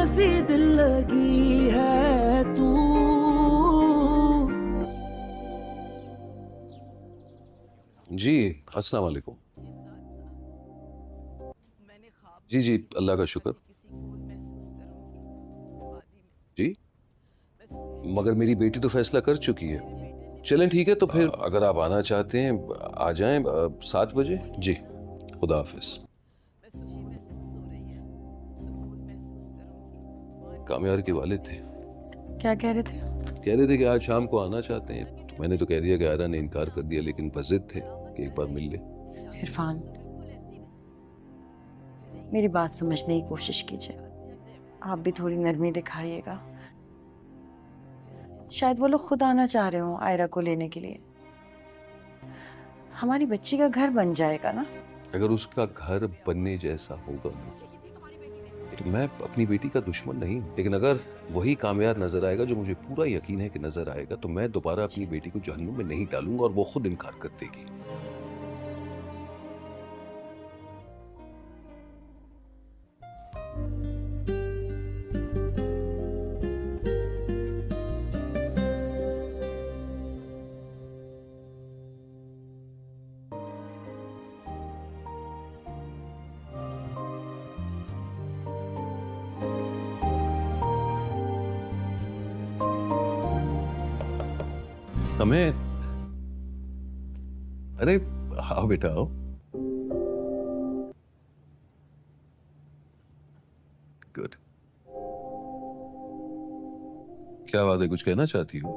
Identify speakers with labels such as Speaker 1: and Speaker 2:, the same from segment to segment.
Speaker 1: सी दिल लगी है तू।
Speaker 2: जी अस्सलाम वालेकुम। जी जी अल्लाह का शुक्र। जी मगर मेरी बेटी तो फैसला कर चुकी है। चलें ठीक है, तो फिर अगर आप आना चाहते हैं आ जाएं 7 बजे। जी खुदा हाफिज। कामयार के वालिद थे।
Speaker 3: क्या कह रहे थे?
Speaker 2: कह रहे थे कि आज शाम को आना चाहते हैं, तो मैंने तो कह दिया कि आयरा ने इनकार कर दिया, लेकिन बस जिद थे कि एक बार मिल ले।
Speaker 3: इरफान, मेरी बात समझने की कोशिश कीजिए। आप भी थोड़ी नरमी दिखाइएगा। शायद वो लोग खुद आना चाह रहे हो आयरा को लेने के लिए। हमारी बच्ची का घर बन जाएगा ना।
Speaker 2: अगर उसका घर बनने जैसा होगा तो मैं अपनी बेटी का दुश्मन नहीं हूं, लेकिन अगर वही कामयार नजर आएगा, जो मुझे पूरा यकीन है कि नजर आएगा, तो मैं दोबारा अपनी बेटी को जहन्नुम में नहीं डालूंगा और वो खुद इनकार कर देगी। हमें अरे आओ बेटा आओ। गुड। क्या बात है, कुछ कहना चाहती हो?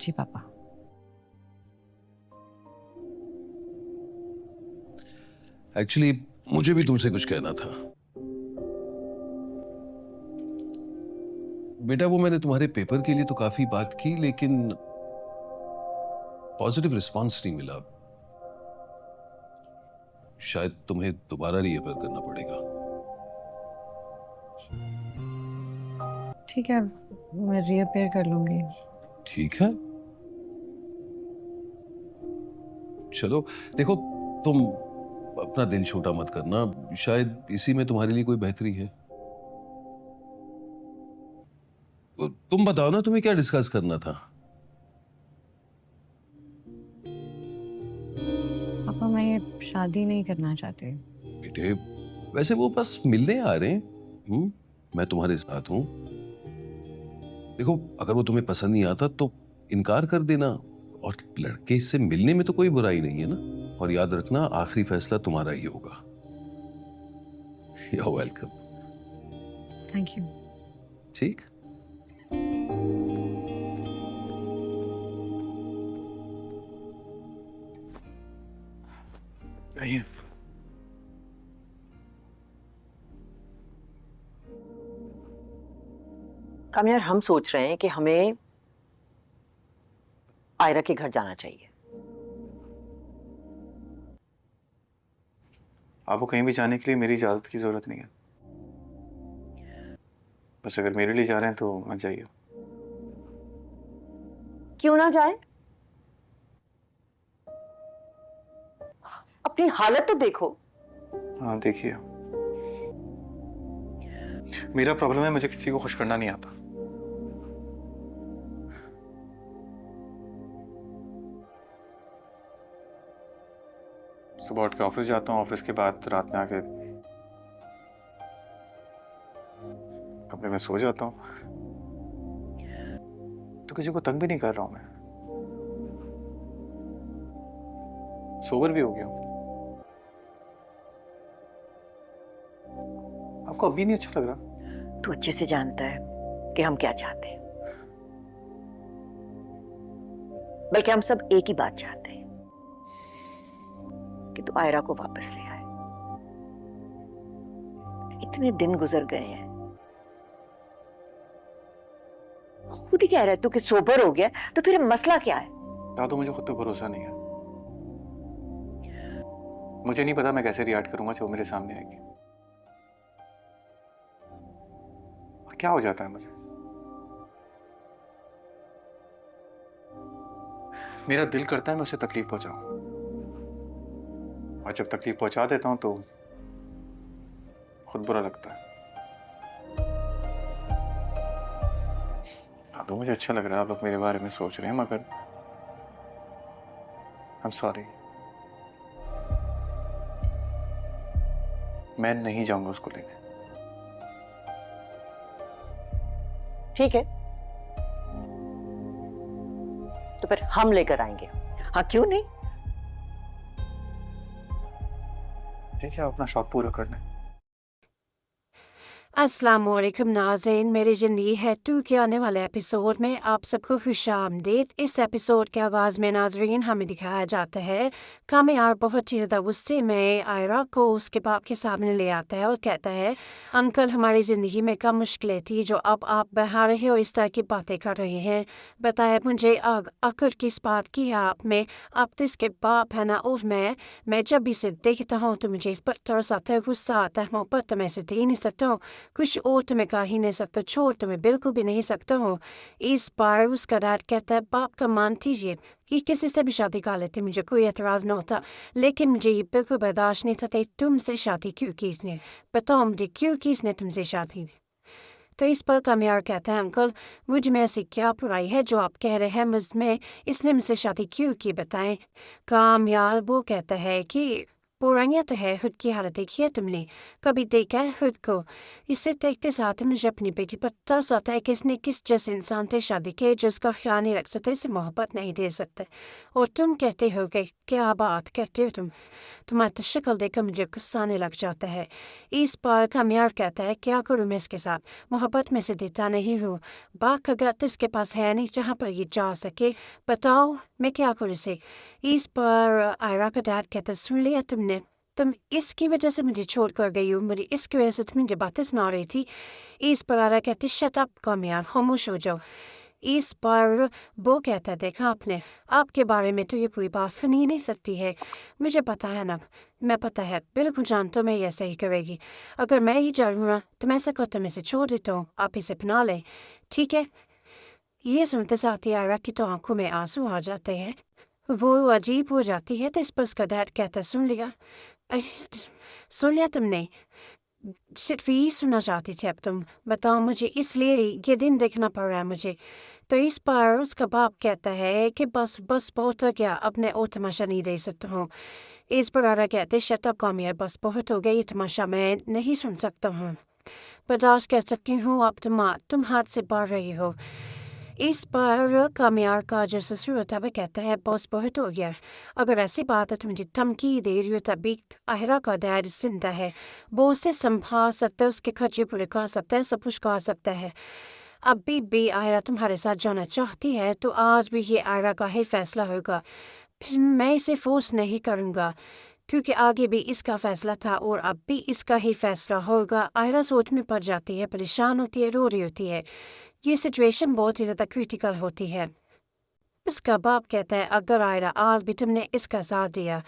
Speaker 3: जी पापा।
Speaker 2: एक्चुअली मुझे भी तुमसे कुछ कहना था। बेटा वो मैंने तुम्हारे पेपर के लिए तो काफी बात की, लेकिन पॉजिटिव रिस्पांस नहीं मिला। शायद तुम्हें दोबारा रीअपेयर करना पड़ेगा।
Speaker 3: ठीक है, मैं रीअपेयर कर लूंगी।
Speaker 2: ठीक है, चलो देखो, तुम अपना दिल छोटा मत करना, शायद इसी में तुम्हारे लिए कोई बेहतरी है। तुम बताओ ना, तुम्हें क्या डिस्कस करना था?
Speaker 3: पापा मैं ये शादी नहीं करना चाहती।
Speaker 2: बेटे वैसे वो बस मिलने आ रहे हैं। मैं तुम्हारे साथ हूं। देखो अगर वो तुम्हें पसंद नहीं आता तो इनकार कर देना, और लड़के से मिलने में तो कोई बुराई नहीं है ना। और याद रखना आखिरी फैसला तुम्हारा ही होगा। You're welcome।
Speaker 3: Thank you.
Speaker 2: ठीक।
Speaker 4: आइए।
Speaker 5: कामयार, हम सोच रहे हैं कि हमें आयरा के घर जाना चाहिए।
Speaker 4: आपको कहीं भी जाने के लिए मेरी इजाजत की जरूरत नहीं है। बस अगर मेरे लिए जा रहे हैं तो मत जाइए।
Speaker 5: क्यों ना जाए? अपनी हालत तो देखो।
Speaker 4: हाँ देखिए, मेरा प्रॉब्लम है मुझे किसी को खुश करना नहीं आता। सुबह उठ के ऑफिस जाता हूँ, ऑफिस के बाद रात में आके कमरे में सो जाता हूँ। तो किसी को तंग भी नहीं कर रहा हूं मैं, सोबर भी हो गया हूं। आपको अभी नहीं अच्छा लग रहा?
Speaker 5: तू अच्छे से जानता है कि हम क्या चाहते हैं, बल्कि हम सब एक ही बात चाहते हैं कि तू आयरा को वापस ले आए। इतने दिन गुजर गए हैं, खुद ही कह रहा है तू कि सोबर हो गया, तो फिर मसला क्या है?
Speaker 4: दादू मुझे खुद पे भरोसा नहीं है। मुझे नहीं पता मैं कैसे रिएक्ट करूंगा जब वो मेरे सामने आएगी। और क्या हो जाता है मुझे, मेरा दिल करता है मैं उसे तकलीफ पहुंचाऊं, और जब तकलीफ पहुंचा देता हूँ तो खुद बुरा लगता है। हाँ, तो मुझे अच्छा लग रहा है आप लोग मेरे बारे में सोच रहे हैं, मगर I'm sorry, मैं नहीं जाऊंगा उसको लेने।
Speaker 6: ठीक है, तो फिर हम लेकर आएंगे।
Speaker 5: हाँ क्यों नहीं?
Speaker 4: ठीक है, अपना शौक पूरा करना है।
Speaker 7: अस्सलाम वालेकुम नाज़रीन, मेरी ज़िंदगी है टू के आने वाले एपिसोड में आप सबको खुशामदीद। इस एपिसोड के आगाज़ में नाज़रीन हमें दिखाया जाता है कामयार बहुत ही ज़्यादा गुस्से में आयरा को उसके बाप के सामने ले आता है और कहता है, अंकल हमारी ज़िंदगी में कम मुश्किलें थी जो अब आप बहा रहे हो, इस तरह की बातें कर रहे हैं। बताया मुझे आखिर किस बात की है आप में, आप तो इसके बाप है ना। और मैं जब इसे देखता हूँ तो मुझे इस पर तरस आता है, गुस्सा आता है, मोहब्बत तो मैं इसे दे नहीं सकता हूँ, कुछ और तो मैं कह ही नहीं सकता, छोड़ तो मैं बिल्कुल भी नहीं सकता हूँ। इस बार उसका डैड कहता है, बाप का मान दीजिए कि किसी से भी शादी कर लेते, मुझे कोई एतराज़ न होता, लेकिन मुझे ये बिल्कुल बर्दाश्त नहीं था। तुमसे शादी क्यों की इसने, बताओ मुझे क्यों की इसने तुमसे शादी। तो इस पर कामयार कहता है, अंकल मुझ में ऐसी क्या बुराई है जो आप कह रहे हैं मुझ में, इसने मुझसे शादी क्यों की बताएं। कामयार वो कहता है कि बुराइयाँ तो है, खुद की हालत देखी है तुमने, कभी देखा है खुद को। इसे देखते साथ मुझे अपनी बेटी पर तरस आता है कि इसने किस जैसे इंसान से शादी की जो उसका ख्याल नहीं रख सकते, इसे मोहब्बत नहीं दे सकते। और तुम कहते हो कि क्या बात कहते हो तुम, तुम्हारी तो शक्ल देखकर मुझे गुस्सा आने लग जाता है। इस पर कामयार कहता है, क्या करूँ मैं इसके साथ, मोहब्बत में से देता नहीं हूँ, बात अगर तो इसके पास है नहीं जहाँ पर ये जा सके, बताओ मैं क्या करूँ इसे। इस पर आयरा का डैड कहता है, सुन लिया तुमने, तुम इसकी वजह से मुझे छोड़ कर गई हो, मुझे इसकी वजह से तुम मुझे बातें सुना रही थी। इस पर आयरा कहती, शट अप कामयार, खामोश हो जाओ। इस पर वो कहता है, देखा आपने, आपके बारे में तो ये पूरी बात सुनी नहीं सकती है, मुझे पता है ना, मैं पता है बिल्कुल जानता हूँ मैं ये सही करेगी, अगर मैं ही जाऊँ ना तो मैं ऐसा करता, मैं इसे छोड़ देता हूँ, आप इसे अपना लें, ठीक है। ये सुनते साथ ही आयरा की तो आंखों में आंसू आ जाते हैं, वो अजीब हो जाती है। तो इस पर उसका डैड कहता, सुन लिया तुमने, सिर्फ यही सुनना चाहती थी अब तुम, बताओ मुझे इसलिए ये दिन देखना पड़ रहा है मुझे। तो इस पर उसका बाप कहता है कि बस बहुत हो गया, अब मैं और तमाशा नहीं दे सकता हूँ। इस पर आरा कहते, शट अप कामयार, बस बहुत हो गया, ये तमाशा मैं नहीं सुन सकता हूँ, बर्दाश्त कर सकती हूँ, अब तुम हाथ से बढ़ रही हो। इस पर कामयार का जो ससुर होता है वो कहता है, बॉस बहुत हो गया, अगर ऐसी बात है तो मुझे धमकी दे रही हो, तभी आहिरा का डैड जिंदा है, वो उसे संभाल सकता है, उसके खर्चे पूरे कर सकता है, सब कुछ कर सकता है। अभी भी आहिरा तुम्हारे साथ जाना चाहती है तो आज भी ये आहिरा का ही फैसला होगा, मैं इसे फोर्स नहीं करूँगा, क्योंकि आगे भी इसका फैसला था और अब भी इसका ही फैसला होगा। आयरा सोच में पड़ जाती है, परेशान होती है, रो रही होती है, ये सिचुएशन बहुत ही ज़्यादा क्रिटिकल होती है। उसका बाप कहता है, अगर आयरा आज भी तुमने इसका साथ दिया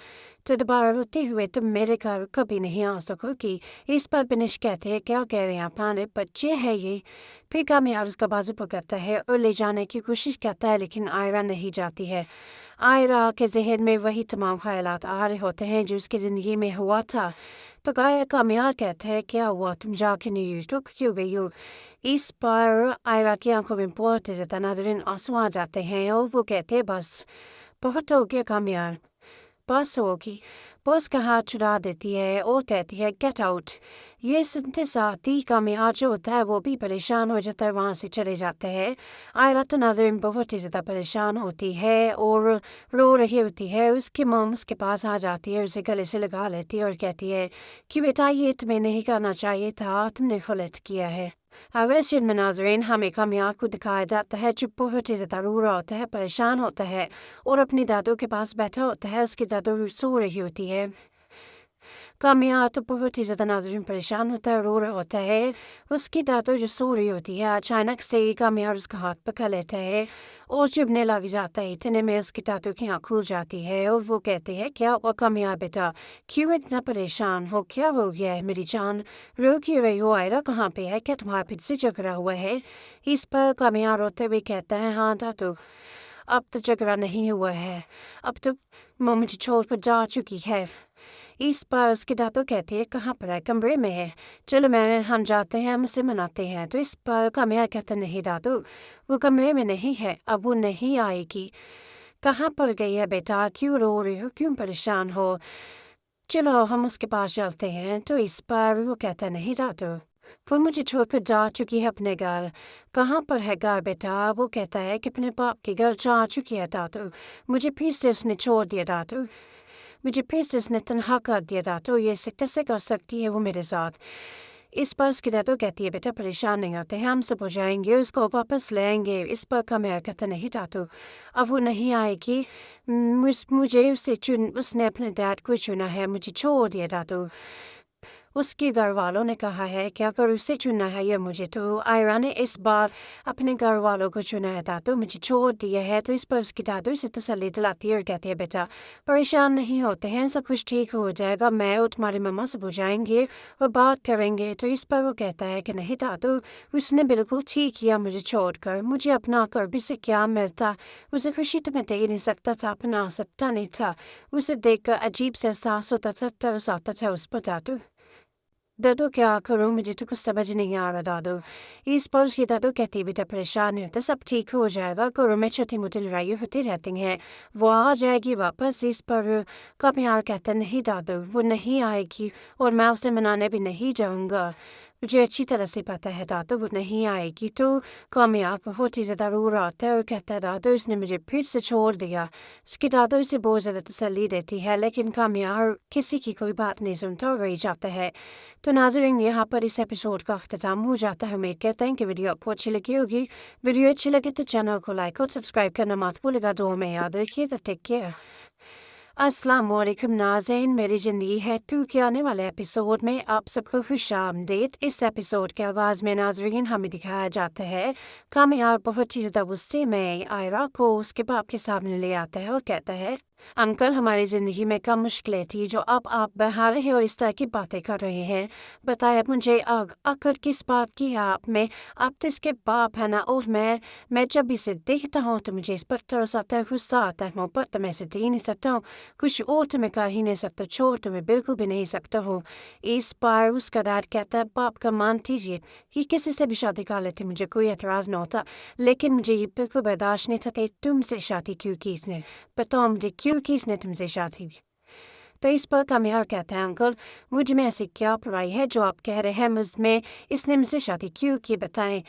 Speaker 7: तो दोबारा रोते हुए तुम मेरे घर कभी नहीं आ सकोगी। इस पर बिनिश कहते हैं, क्या कह रहे हैं आप, आने बच्चे है ये। फिर कामयार उसका बाजू पकड़ता है और ले जाने की कोशिश करता है, लेकिन आयरा नहीं जाती है। आयरा के जहन में वही तमाम ख्यालात आ रहे होते हैं जो उसकी ज़िंदगी में हुआ था। तो कामयार कहता है, क्या हुआ, तुम जाके नहीं रुक क्यों गई हो। इस पर आयरा की आंखों में बहुत ज़्यादा नाज़रीन आंसू आ जाते हैं और वो कहते हैं, बस बहुत हो गया कामयार, बस होगी। बॉस का हाथ छुड़ा देती है और कहती है, गेट आउट। ये सुनते साथ ही कामयार जो होता है वो भी परेशान हो जाता है, वहाँ से चले जाते हैं। आयरा तो नाज़रीन बहुत ही ज़्यादा परेशान होती है और रो रही होती है। उसकी मम उसके पास आ जाती है, उसे गले से लगा लेती है और कहती है कि बेटा ये तुम्हें नहीं करना चाहिए था, तुमने गलत किया है। अवैध में नाज़रीन हमें कामयाब को दिखाया जाता है जो बहुत ही ज़्यादा रो रहा होता है, परेशान होता है और अपनी दादू के पास बैठा होता है, उसकी दादू सो रही होती है। कामयाब तो बहुत ही ज़्यादा नाज़रीन परेशान होता है, रो रहा होता है। उसकी दादू जो सो रही होती है अचानक से कामयाब उसका हाथ पकड़ लेता है और चुभने लग जाता है। इतने में उसकी दादू की आँख खुल जाती है और वो कहते हैं, क्या हुआ कामयाब बेटा, क्यों इतना परेशान हो, क्या हो गया है मेरी जान, रो क्यों रही हो, आयरा कहाँ पे है, क्या तुम्हारा फिर से झगड़ा हुआ है। इस पर कामयाब रोते हुए कहता है, हाँ दादू अब तो झगड़ा नहीं हुआ है, अब तो मुझे छोड़ कर जा चुकी है। इस बार उसके दादू कहती है कहाँ पर है, कमरे में है, चलो मैं हम जाते हैं, हम उसे मनाते हैं। तो इस बार कामयाब कहता नहीं दादू वो कमरे में नहीं है, अब वो नहीं आएगी। कहाँ पर गई है बेटा, क्यों रो रही हो, क्यों परेशान हो, चलो हम उसके पास चलते हैं। तो इस बार वो कहता नहीं दादू वो मुझे छोड़कर जा चुकी है अपने घर। कहाँ पर है घर बेटा, वो कहता है कि अपने बाप के घर जा चुकी है दादू, मुझे फिर से उसने छोड़ दिया दादू, मुझे फिर से उसने तनहा कर दिया दादू, ये कैसे कर सकती है वो मेरे साथ। इस पर उसकी दादू कहती है बेटा परेशान नहीं होते, हम सब हो जाएंगे, उसको वापस लेंगे। इस पर का मैं कहता नहीं दादू अब वो नहीं आएगी, मुझे उसने अपने डैड को चुना है, मुझे छोड़ दिया दादू। उसके घर वालों ने कहा है कि अगर उसे चुना है या मुझे, तो आयरा ने इस बार अपने घर वालों को चुना है दादू, मुझे छोड़ दिया है। तो इस पर उसकी दादू से तसल्ली दिलाती है और कहती है बेटा परेशान नहीं होते हैं, सब कुछ ठीक हो जाएगा, मैं और तुम्हारी मम्मा सब हो जाएंगे और बात करेंगे। तो इस पर वो कहता है कि नहीं दादू उसने बिल्कुल ठीक किया मुझे छोड़कर, मुझे अपना कर भी से क्या मिलता, उसे खुशी तो मैं दे नहीं सकता था, अपना सकता नहीं था, उसे देखकर अजीब से एहसास होता था, तरस आता था उस पर दादू। दादू क्या करूँ, मुझे तो कुछ समझ नहीं आ रहा दादू। इस पर उसकी दादू कहती बेटा परेशान है तो सब ठीक हो जाएगा, घरों में छोटी मोटी लड़ाई होती रहती हैं, वो आ जाएगी वापस। इस पर कामयाब कहता नहीं दादू वो नहीं आएगी और मैं उसे मनाने भी नहीं जाऊँगा, मुझे अच्छी तरह से पता है दादू वो नहीं आएगी। तो कामयाब बहुत ही ज़्यादा रो रहा होता है और कहता है दादू उसने मुझे फिर से छोड़ दिया। उसकी दादू उसे बहुत ज़्यादा तसल्ली देती है, लेकिन कामयाब किसी की कोई बात नहीं सुनता और रह जाता है। तो नाज़रीन यहाँ पर इस एपिसोड का अख्ताम हो जाता है। उम्मीद करते हैं कि वीडियो आपको अच्छी लगी होगी। वीडियो अच्छी लगे तो चैनल को लाइक और सब्सक्राइब करना मत भूलिएगा, दुआ में याद रखिए। तो टेक केयर। अस्सलाम वालेकुम नाज़रीन, मेरी ज़िंदगी है टू के आने वाले एपिसोड में आप सबको खुशामदीद। इस एपिसोड के आगाज़ में नाज़रीन हमें दिखाया जाता है कामयाब बहुत ही ज़्यादा गुस्से में आयरा को उसके बाप के सामने ले आता है और कहता है अंकल हमारी ज़िंदगी में कम मुश्किलें थी जो अब आप बहा रहे हैं और इस तरह की बातें कर रहे हैं, बताया मुझे आखिर किस बात की है आप में, आप तो इसके बाप है ना। और मैं जब इसे देखता हूँ तो मुझे इस पर तरस आता है, गुस्सा आता है, मोहब्बत तो मैं इसे दे नहीं सकता हूँ, कुछ और तो मैं कर ही नहीं सकता, छोड़ तो मैं बिल्कुल भी नहीं सकता हूँ। इस बार उसका डैड कहता है बाप का मान कीजिए कि किसी से भी शादी कर लेते मुझे कोई एतराज़ न होता, लेकिन मुझे ये बिल्कुल बर्दाश्त नहीं था कि तुमसे शादी क्यों की इसने, बताओ मुझे क्यों की इसने तुमसे शादी। तो इस पर कामयाब कहता है अंकल मुझ में ऐसी क्या बुराई है जो आप कह रहे हैं मुझ में इसने मुझसे शादी क्यों की, बताएं।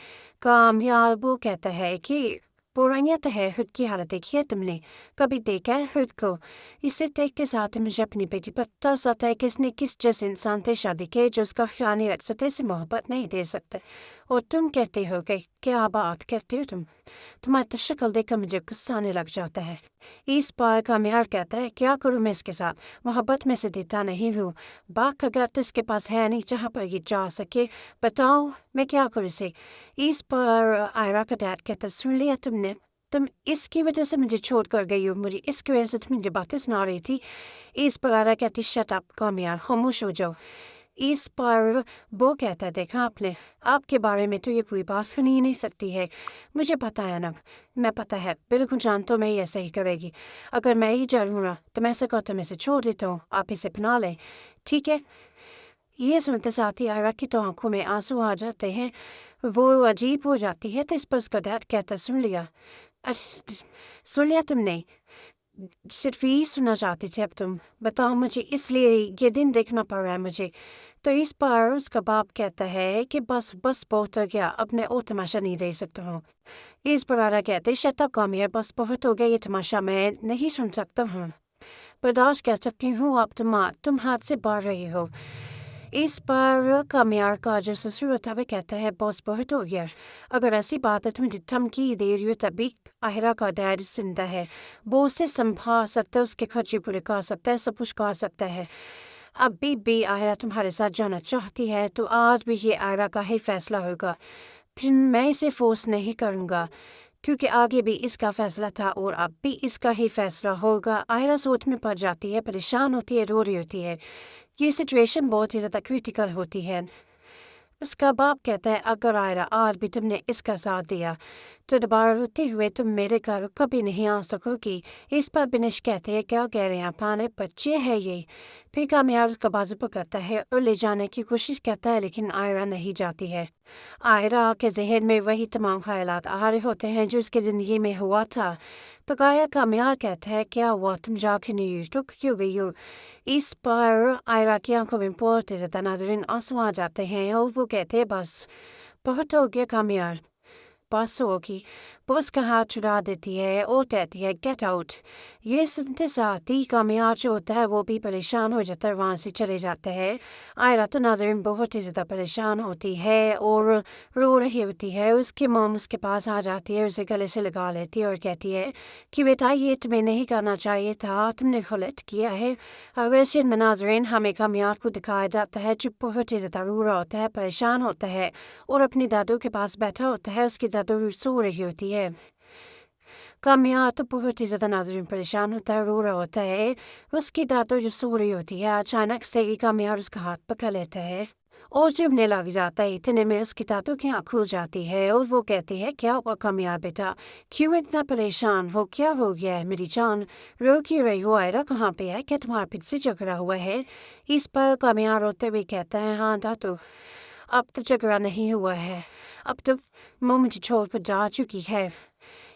Speaker 7: कामयाब वो कहता है कि बुराइयाँ तो है, खुद की हालत देखी है तुमने, कभी देखा है खुद को। इसे देख के साथ मुझे अपनी बेटी पर तरस आता है कि इसने किस जैसे इंसान से शादी की जो उसका ख्याल नहीं रख सकते, इसे मोहब्बत नहीं दे सकते। और तुम कहते हो कि क्या बात करते हो तुम, तुम्हारी तो शक्ल देखकर मुझे गुस्सा आने लग जाता है। इस बार कामयाब कहता है क्या करूँ मैं इसके साथ, मोहब्बत में से देता नहीं हूँ, बात अगर तो इसके पास है नहीं जहाँ पर ये जा सके, बताओ मैं क्या करूँ इसे। इस पर आयरा का डैड कहता सुन लिया तुमने, तुम इसकी वजह से मुझे छोड़ कर गई हो, मुझे इसकी वजह से तुम मुझे बातें सुना रही थी। इस पर आयरा कहती शट अप कामयाब खामोश हो जाओ। इस पर वो कहता है देखा आपने, आपके बारे में तो ये कोई बात सुन ही नहीं सकती है, मुझे पता है ना, मैं पता है बिल्कुल जानता हूँ मैं ये सही करेगी, अगर मैं ही जरूँ ना तो मैं सको तो मैं इसे छोड़ देता हूँ, आप इसे अपना लें ठीक है। ये सुनते साथ ही आयरा की तो आंखों में आंसू आ जाते हैं, वो अजीब हो जाती है। तो इस पर उसका डैड कहता सुन लिया, सुन लिया तुमने, सिर्फ यही सुनना चाहती थी अब तुम, बताओ मुझे इसलिए ये दिन देखना पड़ रहा है मुझे। तो इस पर उसका बाप कहता है कि बस बहुत हो गया, अब मैं और तमाशा नहीं दे सकता हूँ। इस पर आरा कहते शट अप कामयाब, बस बहुत हो गया ये तमाशा, मैं नहीं सुन सकता हूँ, बर्दाश्त कर सकती हूँ, अब तुम हाथ से बाहर रही हो। इस पर कामयाब का जो ससुर होता है कहता है बॉस बहुत हो गया, अगर ऐसी बात है तो मुझे धमकी दे रही हो, तभी आहिरा का डैड जिंदा है, वो उसे संभाल सकता है, उसके खर्चे पूरे कर सकता है, सब कुछ कर सकता है। अभी भी आहिरा तुम्हारे साथ जाना चाहती है तो आज भी ये आहिरा का ही फैसला होगा, फिर मैं इसे फोर्स नहीं करूँगा क्योंकि आगे भी इसका फैसला था और अब भी इसका ही फैसला होगा। आयरा सोच में पड़ जाती है, परेशान होती है, रो रही होती है, ये सिचुएशन बहुत ही ज़्यादा क्रिटिकल होती है। उसका बाप कहता है अगर आयरा आज भी तुमने इसका साथ दिया तो दोबारा रोते हुए तुम मेरे घर कभी नहीं आ सकोगी। इस पर बिनिश कहते हैं क्या कह रहे हैं पाने बच्चे है ये। फिर कामयाब उसका बाजू पकड़ता है और ले जाने की कोशिश करता है लेकिन आयरा नहीं जाती है। आयरा के जहन में वही तमाम ख्यालात आ रहे होते हैं जो उसकी ज़िंदगी में हुआ था। पकाया कामयाब कहता है क्या हुआ तुम जाके नहीं रुक क्यों गई हो। इस पर आयरा की आंखों में बहुत ज़्यादा नाज़रीन आंसू आ जाते हैं और वो कहते हैं बस बहुत हो गया कामयाब बस होगी। वो उसका हाथ छुड़ा देती है और कहती है गेट आउट। ये सुनते साथ ही कामयाब जो होता है वो भी परेशान हो जाता है वहाँ से चले जाते हैं। आयरा तो नाज़रीन बहुत ही ज़्यादा परेशान होती है और रो रही होती है। उसकी मॉम उसके पास आ जाती है उसे गले से लगा लेती है और कहती है कि बेटा ये तुम्हें नहीं करना चाहिए था तुमने गलत किया है। अगर सीन में नाज़रीन हमें कामयाब को दिखाया जाता है जो बहुत ही ज़्यादा रो रहा होता है परेशान होता है और अपनी दादू के पास बैठा होता है। उसकी दादू सो रही होती है। कामयाब तो बहुत ही ज़्यादा नाज़रीन परेशान होता है रो रहा होता है। उसकी दादू जो सो रही होती है अचानक से ही कामयाब उसका हाथ पकड़ लेता है और चुभने लग जाता है। इतने में उसकी दादू की आँख खुल जाती है और वो कहती है क्या हुआ कामयाब बेटा क्यों इतना परेशान हो क्या हो गया है मेरी जान रो क्यों रही हो आयरा कहाँ पे है क्या तुम्हारा फिर से झगड़ा हुआ है। इस पर कामयाब रोते हुए कहता है हाँ दादू अब तो झगड़ा नहीं हुआ है अब तो वो मुझे छोड़ कर जा चुकी है।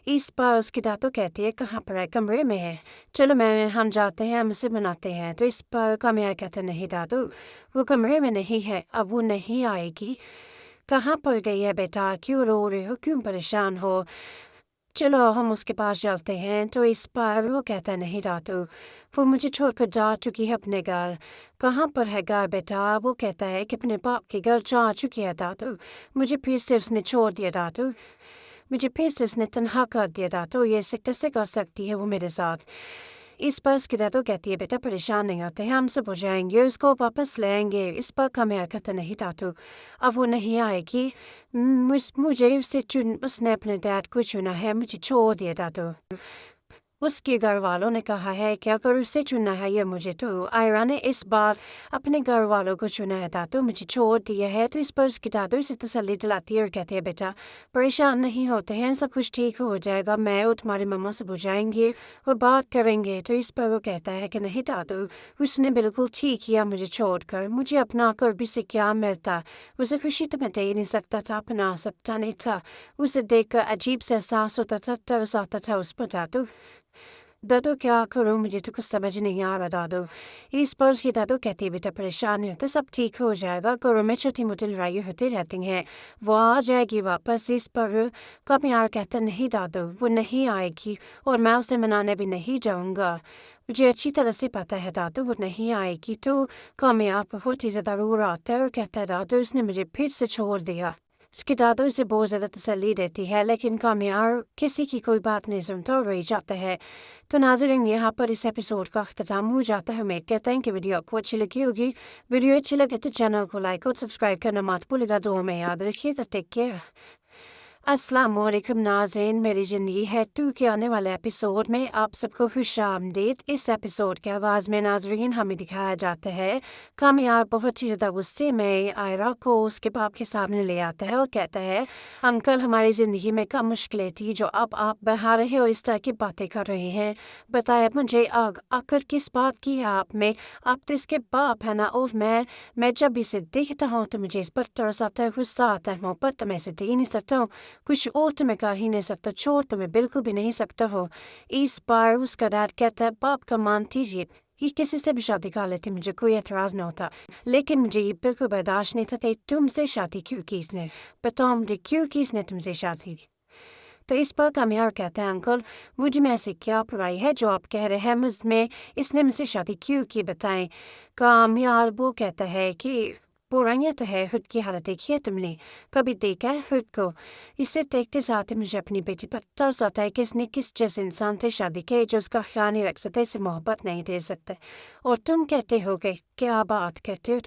Speaker 7: इस पर उसकी दादू कहती है कहाँ पर है कमरे में है चलो हम जाते हैं हम उसे बनाते हैं। तो इस पर कामयाब कहते नहीं दादू वो कमरे में नहीं है अब वो नहीं आएगी। कहाँ पर गई है बेटा क्यों रो रहे हो क्यों परेशान हो चलो हम उसके पास चलते हैं। तो इस पर वो कहता नहीं दादू वो मुझे छोड़कर जा चुकी है अपने घर। कहाँ पर है घर बेटा। वो कहता है कि अपने बाप के घर जा चुकी है दादू मुझे फिर से उसने छोड़ दिया दादू मुझे फिर से उसने तन्हा कर दिया दादू ये कैसे कर सकती है वो मेरे साथ। इस पर उसकी दादू कहती है बेटा परेशान नहीं होते हम सब हो जाएंगे उसको वापस लेंगे। इस पर कामयाब कहता नहीं दादू अब वो नहीं आएगी मुझे उसने अपने डैड को चुना है मुझे छोड़ दिया दादू। उसके घर वालों ने कहा है कि अगर उसे चुना है या मुझे तो आयरा ने इस बार अपने घर वालों को चुना है दादू मुझे छोड़ दिया है। तो इस पर उसकी दादू से तसल्ली दिलाती है और कहती है बेटा परेशान नहीं होते हैं सब कुछ ठीक हो जाएगा मैं और तुम्हारी मम्मा से बुझाएंगे और बात करेंगे। तो इस पर वो कहता है कि नहीं दादू उसने बिल्कुल ठीक किया मुझे छोड़कर मुझे अपना कर भी से क्या मिलता उसे खुशी तो मैं दे नहीं सकता था अपना सकता नहीं था उसे देखकर अजीब से एहसास होता था तरस आता था उस पर दादू क्या करूँ मुझे तो कुछ समझ नहीं आ रहा दादू। इस पर उसकी दादू कहती बेटा परेशान नहीं होते सब ठीक हो जाएगा घरों में छोटी मोटी लड़ाई होती रहती हैं वो आ जाएगी वापस। इस पर कामयाब कहता नहीं दादू वो नहीं आएगी और मैं उसे मनाने भी नहीं जाऊँगा मुझे अच्छी तरह से पता है दादू वो नहीं आएगी। तो कामयाब बहुत ही ज़्यादा रो रहा था और कहता है दादू उसने मुझे फिर से छोड़ दिया। उसकी दादू उसे बहुत ज़्यादा तसल्ली देती है लेकिन कामयाब किसी की कोई बात नहीं सुनता और रह जाता है। तो नाज़रीन यहाँ पर इस एपिसोड का अख्ताम हो जाता है। उम्मीद कहते हैं कि वीडियो आपको अच्छी लगी होगी। वीडियो अच्छी लगे तो चैनल को लाइक और सब्सक्राइब करना मत भूलिएगा। दुआ में याद रखिए तो टेक केयर। अस्सलाम वालेकुम नाज़रीन मेरी ज़िंदगी है 2 के आने वाले एपिसोड में आप सबको खुशामदीद। इस एपिसोड के आगाज़ में नाज़रीन हमें दिखाया जाता है कामयाब बहुत ही ज़्यादा गुस्से में आयरा को उसके बाप के सामने ले आता है और कहता है अंकल हमारी ज़िंदगी में कम मुश्किलें थी जो अब आप बहा रहे और इस तरह की बातें कर रहे हैं बताया मुझे आखिर किस बात की है आप में आप तो इसके बाप है ना और मैं जब इसे देखता हूँ तो मुझे इस पर तरस आता है गुस्सा आता है मोहब्बत तो मैं इसे दे नहीं सकता हूँ कुछ और तो मैं कर ही नहीं सकता छोड़ तो मैं बिल्कुल भी नहीं सकता हो। इस बार उसका डैड कहता है बाप का मानती जी ये किसी से भी शादी कर लेती मुझे कोई एतराज़ न होता लेकिन मुझे ये बिल्कुल बर्दाश्त नहीं था तुमसे शादी क्यों की इसने बताओ मुझे क्यों की इसने तुमसे शादी। तो इस पर कामयाब कहते हैं अंकल मुझे में ऐसी क्या बुराई है जो आप कह रहे हैं मुझमें इसने मुझसे शादी क्यों की बताएं। कामयाब वो कहता है कि बुराइयाँ तो है खुद की हालत देखिए तुमने कभी देखा है खुद को। इसे देखते साथ मुझे अपनी बेटी पर तरस आता है कि इसने किस जैसे इंसान से शादी की जो उसका ख्याल नहीं रख सकते इसे मोहब्बत नहीं दे सकते और तुम कहते हो कि क्या बात कहते हो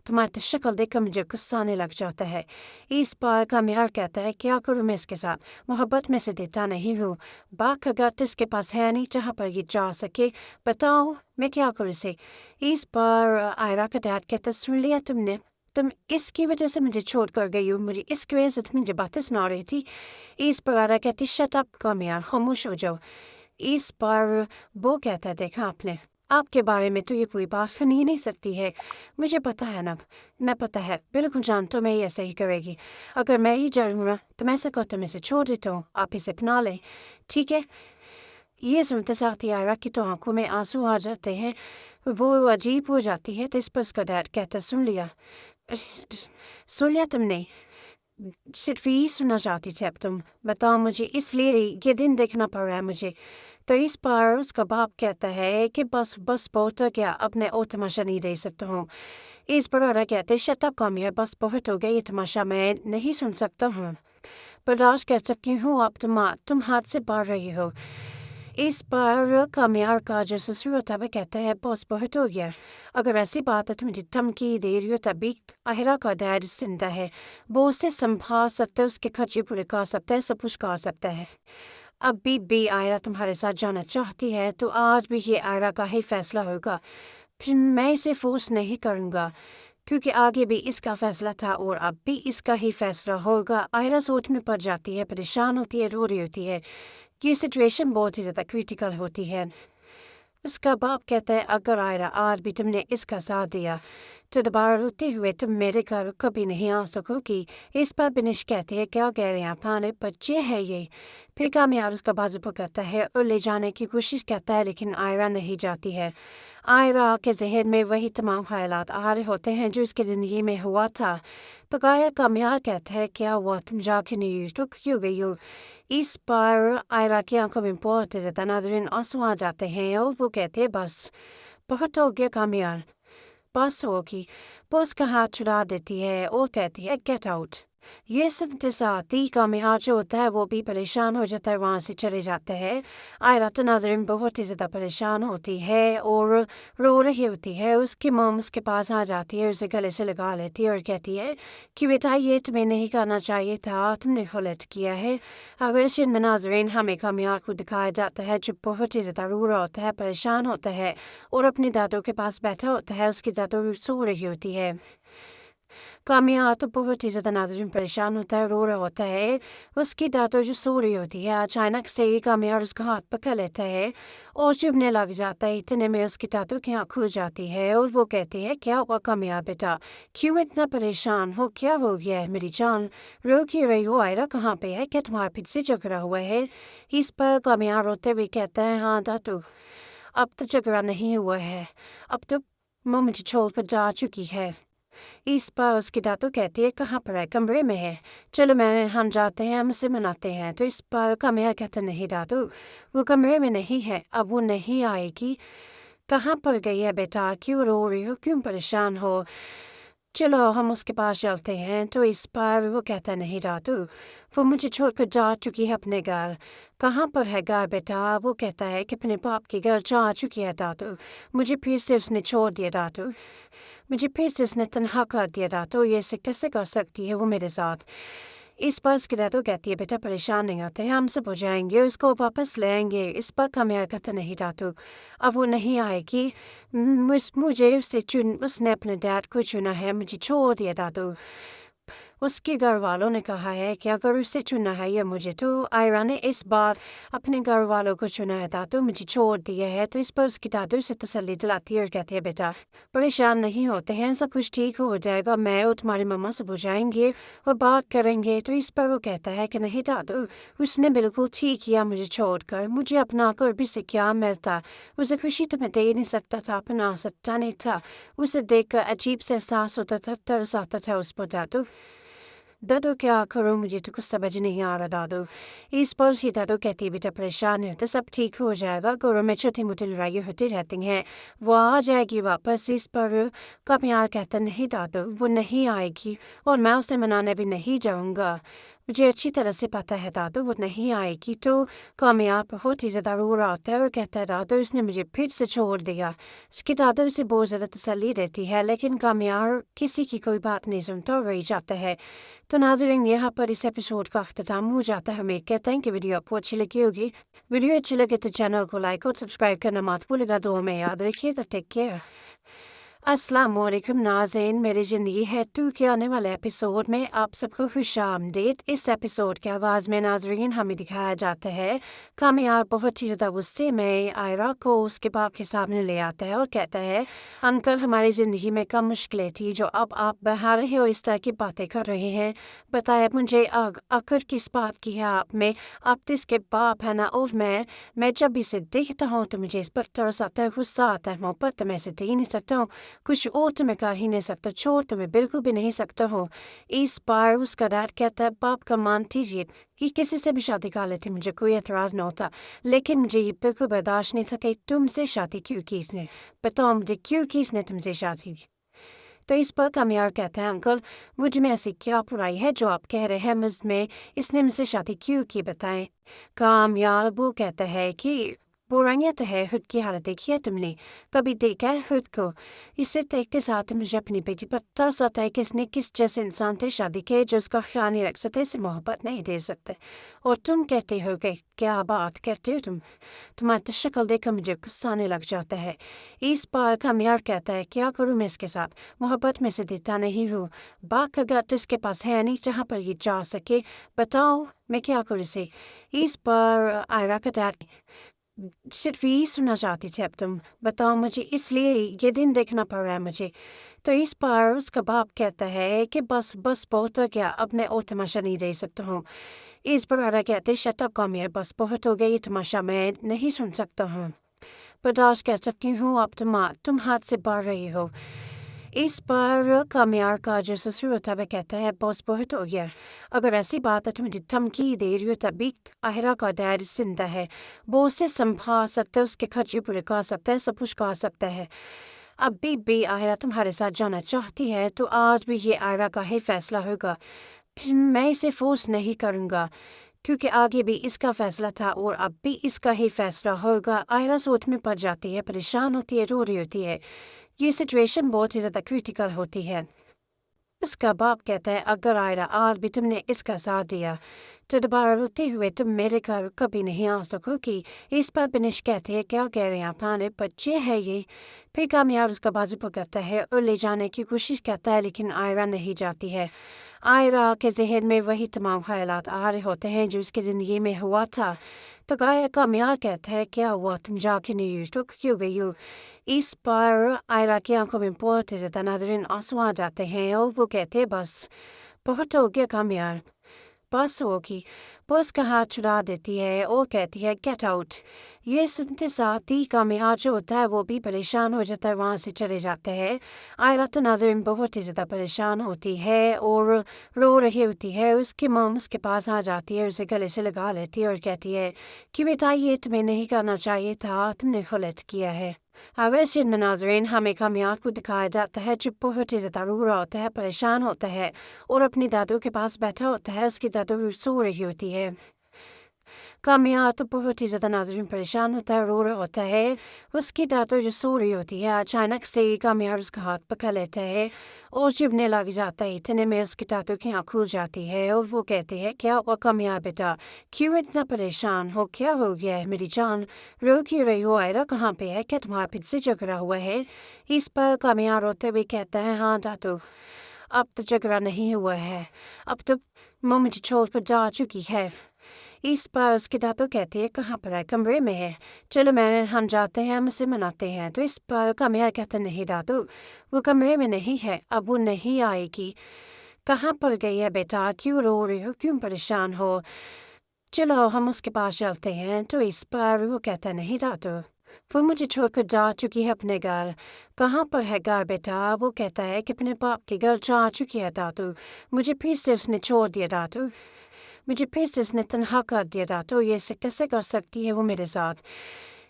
Speaker 7: तुम्हारी तो शक्ल देखकर मुझे गुस्सा आने लग जाता है। इस बार कामयाब कहता है क्या करूँ मैं इसके साथ मोहब्बत में से देता नहीं हूँ बाक अगर तो इसके पास है नहीं जहाँ पर ये जा सके बताओ मैं क्या करूँ इसे। इस पर आयरा का डैड कहता सुन लिया तुमने तुम इसकी वजह से मुझे छोड़ कर गई हो, मुझे इसकी वजह से तुम मुझे बातें सुना रही थी। इस पर आरा कहती शट अप कामियार, खामोश हो जाओ। इस पर वो कहता है देखा आपने, आपके बारे में तो ये कोई बात सुन ही नहीं सकती है। मुझे पता है ना, मैं पता है बिल्कुल जानता हूँ मैं ये सही करेगी। अगर मैं ही जाऊँ ना तो मैं सको तुम इसे छोड़ देता हूँ, आप इसे अपना लें, ठीक है। ये सुनते साथ ही आयरा की तो आंखों में आंसू आ जाते हैं, वो अजीब हो जाती है। तो इस पर उसका डैड कहता सुन लिया तुमने, सिर्फ यही सुनना चाहती थी अब तुम, बताओ मुझे इसलिए ये दिन देखना पड़ रहा है मुझे। तो इस पर उसका बाप कहता है कि बस बहुत हो गया, अब मैं और तमाशा नहीं दे सकता हूँ। इस पर औरत कहते शट अप कामिया, बस बहुत हो गया, ये तमाशा मैं नहीं सुन सकता हूँ, बर्दाश्त कर सकती हूँ, अब तुम हाथ से बाहर रही हो। इस पर कामियार का जो ससुर होता है कहता है बस बहुत हो गया, अगर ऐसी बात है तो मुझे धमकी दे रही हो। तभी आहिरा का डैड जिंदा है, वो उसे संभाल सकता है, उसके खर्चे पूरे कर सकता है, सब कुछ कर सकता है। अभी भी आयरा तुम्हारे साथ जाना चाहती है तो आज भी ये आयरा का ही फैसला होगा, फिर मैं इसे फोर्स नहीं करूँगा, क्योंकि आगे भी इसका फैसला था और अब भी इसका ही फैसला होगा। आयरा सोच में पड़ जाती है, परेशान होती है, रो रही होती है, ये सिचुएशन बहुत ही ज़्यादा क्रिटिकल होती है। उसका बाप कहता है अगर आयरा आज भी तुमने इसका साथ दिया तो दोबारा रोते हुए तुम मेरे घर कभी नहीं आ सकोगी। इस पर बिनिश कहते हैं क्या कह रहे हैं पाने बच्चे है ये। फिर कामियार उसका बाजू पकड़ता है और ले जाने की कोशिश करता है, लेकिन आयरा नहीं जाती है। आयरा के जहन में वही तमाम ख्यालात आ रहे होते हैं जो इसकी ज़िंदगी में हुआ था। बकाया कामियार कहता है क्या हुआ, तुम जाके नहीं तो क्यों गई हो। इस पर आयरा की आंखों में बहुत ज़्यादा नाज़रीन आंसू आ जाते हैं और वो कहते हैं बस बहुत हो गया कामियार, बस होगी। वो उसका हाथ छुड़ा देती है और कहती है गेट आउट। ये सुनते साथ ही कामियार जो होता है वो भी परेशान हो जाता है, वहाँ से चले जाते हैं। आयरा तो नाज़रीन बहुत ही ज़्यादा परेशान होती है और रो रही होती है। उसकी मम उसके पास आ जाती है, उसे गले से लगा लेती है और कहती है कि बेटा ये तुम्हें नहीं करना चाहिए था, तुमने गलत किया है। अगर इस में नाज़रीन हमें कामियार को दिखाया जाता है जो बहुत ही ज़्यादा रो रहा होता है, परेशान होता है और अपनी दादों के पास बैठा होता है, उसकी दादों सो रही होती है। कामियार तो बहुत ही ज़्यादा नाज़रीन परेशान होता है, रो रहा होता है। उसकी दादो जो सो रही होती है अचानक से ही कामियार उसका हाथ पकड़ लेता है और चुभने लग जाता है। इतने में उसकी दादो की आँख खुल जाती है और वो कहती है क्या हुआ कामियार बेटा, क्यों इतना परेशान हो, क्या हो गया है मेरी जान, रो क्यों रही हो, आयरा कहाँ पे है, क्या तुम्हारे पीछे से झगड़ा हुआ है। इस पर कामियार रोते हुए कहता है हाँ दादू अब तो झगड़ा नहीं हुआ है, अब तो वो मुझे छोड़ कर जा चुकी है। इस पर उसकी दादू कहती है कहाँ पर है, कमरे में है, चलो हम जाते हैं, हम उसे मनाते हैं। तो इस पर कामियार कहता नहीं दादू वो कमरे में नहीं है, अब वो नहीं आएगी, कहाँ पर गई है बेटा, क्यों रो रही हो, क्यों परेशान हो, चलो हम उसके पास चलते हैं। तो इस पर वो कहता नहीं दादू वो मुझे छोड़कर जा चुकी है अपने घर। कहाँ पर है घर बेटा, वो कहता है कि अपने बाप के घर जा चुकी है दादू, मुझे फिर से उसने छोड़ दिया दादू, मुझे फिर से उसने तनहा कर दिया दादू, ये कैसे कर सकती है वो मेरे साथ। इस पर उसकी दादू कहती है बेटा परेशान नहीं होते, हम सब हो जाएंगे, उसको वापस ले आएंगे। इस पर कामियार कहता नहीं दादू अब वो नहीं आएगी, मुझे उसने अपने डैड को चुना है, मुझे छोड़ दिया दादू। उसके घर वालों ने कहा है कि अगर उसे चुना है या मुझे, तो आयरा ने इस बार अपने घर वालों को चुना है दादू, मुझे छोड़ दिया है। तो इस पर उसकी दादू से तसल्ली दिलाती है और कहती है बेटा परेशान नहीं होते हैं, सब कुछ ठीक हो जाएगा, मैं और तुम्हारी मम्मा सब हो जाएंगे और बात करेंगे। तो इस पर वो कहता है कि नहीं दादू उसने बिल्कुल ठीक किया मुझे छोड़कर, मुझे अपना कर भी से क्या मिलता, उसे खुशी तो मैं दे नहीं सकता था, अपना सकता नहीं था, उसे देखकर अजीब से एहसास होता था, तरस आता था उस पर दादू। दादू क्या करूँ, मुझे तो कुछ समझ नहीं आ रहा दादू। इस पर ही दादू कहती बेटा परेशान है तो सब ठीक हो जाएगा, घरों में छोटी मोटी लड़ाई होती रहती हैं, वो आ जाएगी वापस। इस पर कामियार कहता नहीं दादू वो नहीं आएगी और मैं उसे मनाने भी नहीं जाऊँगा, मुझे अच्छी तरह से पता है दादू वो नहीं आएगी। तो कामियार बहुत ही ज़्यादा रो रहा होता है और कहता है दादू उसने मुझे फिर से छोड़ दिया। उसकी दादू उसे बहुत ज़्यादा तसल्ली देती है, लेकिन कामियार किसी की कोई बात नहीं सुनता और रह जाता है। तो नाज़रीन यहाँ पर इस एपिसोड का अख्ताम हो जाता है। उम्मीद कहते हैं कि वीडियो आपको अच्छी लगी होगी। वीडियो अच्छी लगे तो चैनल को लाइक और सब्सक्राइब करना मत भूलिएगा। दुआ में याद रखिए, टेक केयर। अस्सलाम वालेकुम नाज़रीन, मेरी ज़िंदगी है तू के आने वाले एपिसोड में आप सबको खुशामदीद। इस एपिसोड के आगाज़ में नाज़रीन हमें दिखाया जाता है कामयाब बहुत ही ज़्यादा गुस्से में आयरा को उसके बाप के सामने ले आता है और कहता है, अंकल हमारी ज़िंदगी में कम मुश्किलें थी जो अब आप बहा रहे हो, इस तरह की बातें कर रहे हैं। बताया मुझे आखिर किस बात की है आप में, आप जिसके बाप है ना, और मैं जब भी इसे देखता हूँ तो मुझे इस पर तरस आता है, गुस्सा आता है, मोहब्बत तो मैं इसे दे ही नहीं सकता हूँ, कुछ और तो मैं कर ही नहीं सकता, छोड़ तो मैं बिल्कुल भी नहीं सकता हूँ। इस बार उसका डैड कहता है, बाप का मान लीजिए कि किसी से भी शादी कर लेते मुझे कोई एतराज़ न होता, लेकिन मुझे ये बिल्कुल बर्दाश्त नहीं था कि तुमसे शादी क्यों की इसने, बताओ मुझे क्यों की इसने तुमसे शादी। तो इस पर कामयाब कहता है, अंकल मुझ में ऐसी क्या बुराई है जो आप कह रहे हैं मुझ में इसने मुझसे शादी क्यों की, बताएं। कामयाब वो कहता है कि बुराइयाँ तो है, खुद की हालत देखी है तुमने, कभी देखा है खुद को। इसे देखते साथ मुझे अपनी बेटी पर तरस आता है कि इसने किस जैसे इंसान से शादी की जो उसका ख्याल नहीं रख सकते, इसे मोहब्बत नहीं दे सकते। और तुम कहते हो कि क्या बात करते हो तुम, तुम्हारी तो शक्ल देखकर मुझे गुस्सा आने लग जाता है। इस बार कामयाब कहता है, क्या करूँ मैं इसके साथ, मोहब्बत में से देता नहीं हूँ, बाक अगर इसके पास है नहीं जहाँ पर ये जा सके, बताओ मैं क्या करूँ इसे। इस पर आयरा का डैड, सिर्फ यही सुनना चाहती थी अब तुम, बताओ मुझे, इसलिए ये दिन देखना पड़ रहा है मुझे। तो इस पर उसका बाप कहता है कि बस बहुत हो गया, अब मैं और तमाशा नहीं दे सकता हूँ। इस पर आयरा कहते, शट अप कामयाब, बस बहुत हो गया, ये तमाशा मैं नहीं सुन सकता हूँ, बर्दाश्त कर सकती हूँ, अब तुम हाथ से बढ़ रही हो। इस पर कामयाब का जो ससुर होता है कहता है, बॉस बहुत हो गया, अगर ऐसी बात है तो मुझे धमकी दे रही हो, तभी आहिरा का डैड जिंदा है, वो उसे संभाल सकता है, उसके खर्चे पूरे कर सकता है, सब कुछ कर सकता है। अभी भी आहिरा तुम्हारे साथ जाना चाहती है तो आज भी ये आहिरा का ही फैसला होगा, मैं इसे फोर्स नहीं करूँगा, क्योंकि आगे भी इसका फैसला था और अब भी इसका ही फैसला होगा। आयरा सोच में पड़ जाती है, परेशान होती है, रो रही होती है, ये सिचुएशन बहुत ही ज़्यादा क्रिटिकल होती है। उसका बाप कहता है, अगर आयरा आज भी तुमने इसका साथ दिया तो दोबारा रोते हुए तुम मेरे घर कभी नहीं आ सकोगी। इस पर बिनिश कहते हैं, क्या कह रहे हैं आप, आने बच्चे है ये। फिर कामयाब उसका बाजू पकड़ता है और ले जाने की कोशिश करता है, लेकिन आयरा नहीं जाती है। आयरा के जहन में वही तमाम ख्यालात आ रहे होते हैं जो उसकी ज़िंदगी में हुआ था। तो कामयाब कहता है, क्या हुआ, तुम जाके नहीं रुक क्यों गई हो। इस पर आयरा की आंखों में बहुत ही ज़्यादा नाज़रीन आंसू आ जाते हैं और वो कहते हैं, बस बहुत हो गया कामयाब, बस होगी। बस का हाथ छुड़ा देती है और कहती है, गेट आउट। ये सुनते साथ ही कामयाब जो होता है वो भी परेशान हो जाता है, वहाँ से चले जाते हैं। आयरा तो नाज़रीन बहुत ही ज़्यादा परेशान होती है और रो रही होती है। उसकी मम उसके पास आ जाती है, उसे गले से लगा लेती है और कहती है कि बेटा ये तुम्हें नहीं करना चाहिए था, तुमने गलत किया है। अगर सीन में नाज़रीन हमें कामयाब को दिखाया जाता है जो बहुत ही ज़्यादा रो रहा होता है, परेशान होता है और अपनी दादू के पास बैठा होता है, उसकी दादू सो रही होती है। कामयाब तो बहुत ही ज़्यादा नाज़रीन परेशान होता है, रो रहा होता है, उसकी दादू जो सो रही होती है अचानक से कामयाब उसका हाथ पकड़ लेता है और चुभने लग जाता है। इतने में उसकी दादू की आँख खुल जाती है और वो कहते हैं, क्या हुआ कामयाब बेटा, क्यों इतना परेशान हो, क्या हो गया है मेरी जान, रो क्यों रही हो, आयरा कहाँ पे है, क्या तुम्हारा फिर से झगड़ा हुआ है। इस पर कामयाब रोते हुए कहता है, हाँ दादू अब तो झगड़ा नहीं हुआ है, अब तो मम्मी मुझे छोड़ कर जा चुकी है। इस पर उसके दादू कहते हैं, कहाँ पर है, कमरे में है, चलो हम जाते हैं, हम उसे मनाते हैं। तो इस पर कामयाब कहते, नहीं दादू वो कमरे में नहीं है, अब वो नहीं आएगी। कहाँ पर गई है बेटा, क्यों रो रही हो, क्यों परेशान हो, चलो हम उसके पास चलते हैं। तो इस पर वो कहता है, नहीं दादू वो मुझे छोड़कर जा चुकी है अपने घर। कहाँ पर है घर बेटा, वो कहता है कि अपने बाप के घर जा चुकी है दादू, मुझे फिर से उसने छोड़ दिया दादू, मुझे फिर से उसने तनहा कर दिया दादू, ये कैसे कर सकती है वो मेरे साथ।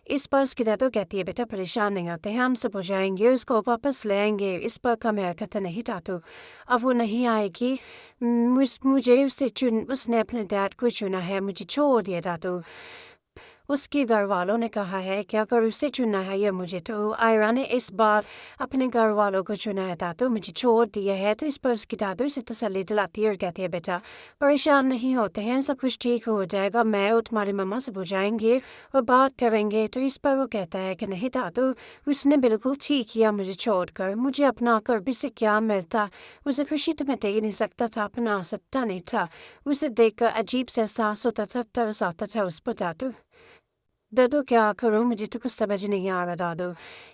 Speaker 7: इस पर उसकी दादू कहती है, बेटा परेशान नहीं होते, हम सब हो जाएंगे, उसको वापस लेंगे। इस पर कामयाब कहता, नहीं दादू अब वो नहीं आएगी, मुझे उसने अपने डैड को चुना है, मुझे छोड़ दिया दादू, اس کے گھر والوں نے کہا ہے کہ اگر اسے چننا ہے یا مجھے، تو آئرا نے اس بار اپنے گھر والوں کو چنا ہے دادو، مجھے چھوڑ دیا ہے۔ تو اس پر اس کی دادو اسے تسلی دلاتی ہے اور کہتی ہے بیٹا پریشان نہیں ہوتے ہیں، سب کچھ ٹھیک ہو جائے گا، میں اور تمہاری مما سے بجائیں گے اور بات کریں گے۔ تو اس پر وہ کہتا ہے کہ نہیں دادو، اس نے بالکل ٹھیک کیا مجھے چھوڑ کر، مجھے اپنا کر بھی سے کیا ملتا، اسے خوشی تو میں دے نہیں سکتا تھا، اپنا سکتا نہیں تھا، اسے دیکھ کر عجیب سے احساس ہوتا تھا، ترس آتا تھا اس پر دادو۔ دادو کیا کروں، مجھے تو کچھ سمجھ نہیں آ رہا دادو۔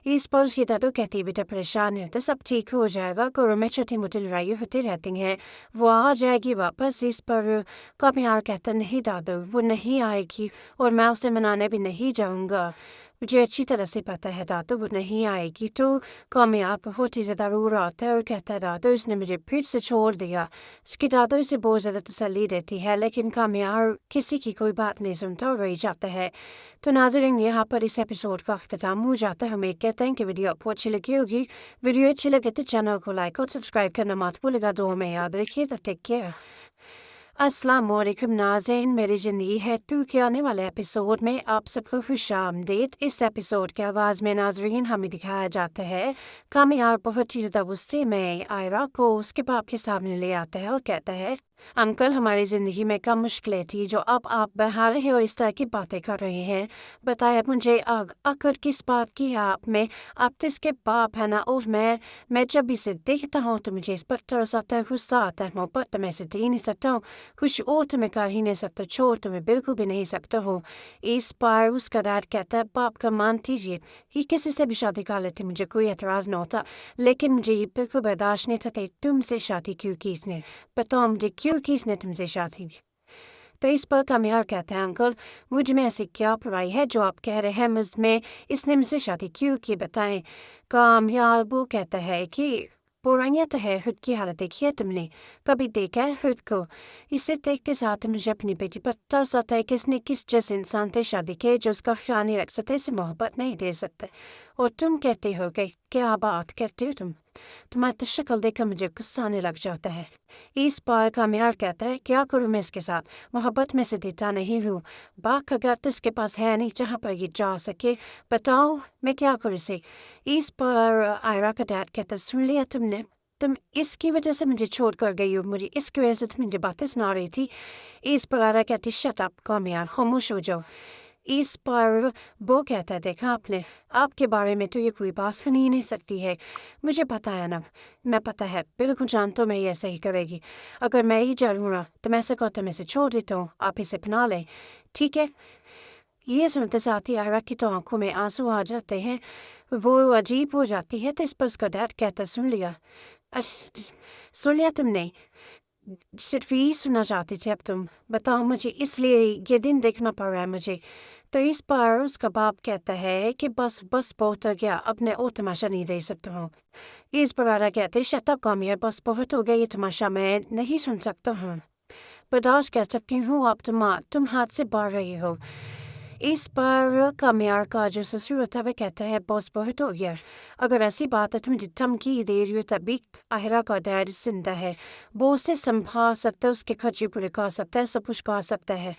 Speaker 7: اس پر اس کی دادو کہتی بیٹا پریشان ہے تو سب ٹھیک ہو جائے گا، گھروں میں چھوٹی موٹی لڑائی ہوتی رہتی ہیں، وہ آ جائے گی واپس۔ اس پر کامیار کہتا نہیں دادو، وہ نہیں آئے گی اور میں اسے منانے بھی نہیں جاؤں گا، مجھے اچھی طرح سے پتہ ہے دادو وہ نہیں آئے گی۔ تو کامیاب بہت ہی زیادہ رو رہا ہوتا ہے اور کہتا ہے دادو اس نے مجھے پھر سے چھوڑ دیا۔ اس کی دادو اسے بہت زیادہ تسلی دیتی ہے، لیکن کامیاب کسی کی کوئی بات نہیں سنتا اور رہ جاتا ہے۔ تو ناظرین یہاں پر اس ایپیسوڈ کا اختتام ہو جاتا ہے۔ امید کہتے ہیں کہ ویڈیو آپ کو اچھی لگی ہوگی۔ ویڈیو اچھی لگے تو چینل کو لائک اور سبسکرائب کرنا مت بھولے گا، دعا میں یاد رکھیے گا۔ Take care. السلام علیکم ناظرین، میری زندگی ہے تو کے آنے والے ایپیسوڈ میں آپ سب کو خوش آمدید۔ اس ایپیسوڈ کے آغاز میں ناظرین ہمیں دکھایا جاتا ہے کامیاب بہت ہی زیادہ غصے میں آئرا کو اس کے باپ کے سامنے لے آتا ہے اور کہتا ہے انکل ہماری زندگی میں کم مشکلیں تھی جو اب آپ بڑھا رہے ہیں اور اس طرح کی باتیں کر رہے ہیں، بتایا مجھے آخر کس بات کی ہے آپ میں، آپ تو اس کے باپ ہے نا، اور میں جب اسے دیکھتا ہوں تو مجھے اس پر ترس آتا ہے، غصہ آتا ہے، محبت تو میں اسے دے نہیں سکتا ہوں، کچھ اور تو میں کر ہی نہیں سکتا، چھوڑ تو میں بالکل بھی نہیں سکتا ہوں۔ اس پر اس کا ڈیڈ کہتا ہے باپ کا مان دیجیے، یہ کسی سے بھی شادی کر لیتے مجھے کوئی اعتراض نہ ہوتا، لیکن مجھے یہ بالکل برداشت نہیں تھا کہ تم سے شادی کیوں کی اس نے، بتاؤ مجھے کیوں کی اس نے تم سے شادی کی۔ تو اس پر کامیاب کہتے ہیں انکل مجھ میں ایسی کیا برائی ہے جو آپ کہہ رہے ہیں مجھ میں اس نے مجھ سے شادی کیوں کی، بتائیں۔ کامیاب وہ کہتا ہے کہ برائیاں تو ہے، خود کی حالت دیکھی ہے تم نے، کبھی دیکھا ہے خود کو، اسے دیکھتے ساتھ مجھے اپنی بیٹی پر ترس آتا ہے کہ اس نے کس جیسے انسان سے شادی کی جو اس کا خیال نہیں رکھ سکتے، اسے محبت نہیں دے سکتے، اور تم کہتے ہو کہ کیا بات کرتے ہو تم، تمہاری شکل دیکھ کر مجھے غصہ آنے لگ جاتا ہے۔ اس پر کامیاب کہتا ہے کیا کروں میں اس کے ساتھ، محبت میں سے دیتا نہیں ہوں، باپ کا گھر تو اس کے پاس ہے نہیں جہاں پر یہ جا سکے، بتاؤ میں کیا کروں اسے۔ اس پر آئرا کا ڈیڈ کہتا ہے سن لیا تم نے، تم اس کی وجہ سے مجھے چھوڑ کر گئی ہو، مجھے اس کی وجہ سے تم مجھے باتیں سنا رہی تھی۔ اس پر آئرا کہتی شٹ اپ کامیاب، خاموش ہو جاؤ۔ اس پر وہ کہتا ہے دیکھا آپ کے بارے میں تو یہ کوئی بات سنی نہیں سکتی ہے، مجھے پتہ ہے نا، میں پتہ ہے بالکل جانتا ہوں میں یہ ایسا ہی کرے گی، اگر میں ہی جاؤں نا تو میں سے کہتا میں سے چھوڑ دیتا ہوں، آپ اسے اپنا لیں ٹھیک ہے۔ یہ سنتے ساتھ ہی آئرا کی تو آنکھوں میں آنسو آ جاتے ہیں، وہ عجیب ہو جاتی ہے۔ تو اس پر اس کا ڈیڈ کہتا سن لیا تم نے، صرف یہی سننا چاہتی تھی اب تم، بتاؤ مجھے اس لیے یہ دن دیکھنا پڑ رہا ہے مجھے۔ تو اس پر اس کا باپ کہتا ہے کہ بس بہت ہو گیا، اب میں اور تماشا نہیں دے سکتا ہوں۔ اس پر آئرا کہتے شٹ اپ کامیاب، بس بہت ہو گیا یہ تماشا، میں نہیں سن سکتا ہوں، برداشت کر سکتی ہوں، اب تم ہاتھ سے باہر رہی ہو۔ اس پر کامیار کا جو سسر ہوتا ہے وہ کہتا ہے بس بہت ہو گیا، اگر ایسی بات ہے تو مجھے دھمکی دے رہی ہو، تبھی آئرا کا ڈیڈ زندہ ہے، وہ اسے سنبھال سکتا ہے، اس کے خرچے پورے کر سکتا ہے، سب کچھ کر سکتا ہے،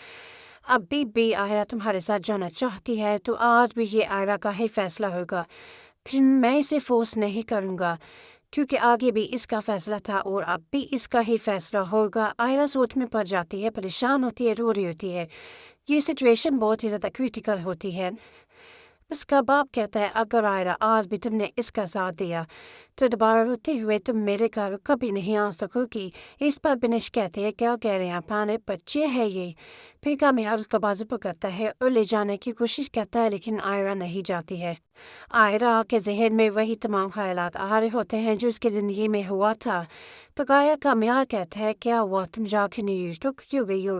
Speaker 7: ابھی بھی آئرا تمہارے ساتھ جانا چاہتی ہے تو آج بھی یہ آئرا کا ہی فیصلہ ہوگا، پھر میں اسے فورس نہیں کروں گا کیونکہ آگے بھی اس کا فیصلہ تھا اور اب بھی اس کا ہی فیصلہ ہوگا۔ آئرا سوچ میں پڑ جاتی ہے، پریشان ہوتی ہے، رو رہی ہوتی ہے، یہ سچویشن بہت ہی زیادہ کریٹیکل ہوتی ہے۔ اس کا باپ کہتا ہے اگر آئرا آج بھی تم نے اس کا ساتھ دیا تو دوبارہ روتے ہوئے تم میرے گھر کبھی نہیں آ سکو گی۔ اس پر بنش کہتے ہیں کیا کہہ رہے ہیں پانے بچے ہے یہ، پھر کامیاب اس کا بازو پکڑتا ہے اور لے جانے کی کوشش کرتا ہے لیکن آئرا نہیں جاتی ہے۔ آئرا کے ذہن میں وہی تمام خیالات آ رہے ہوتے ہیں جو اس کی زندگی میں ہوا تھا، تو کامیاب کہتا ہے کیا ہوا تم جا کے نہیں تو کیوں گئی ہو۔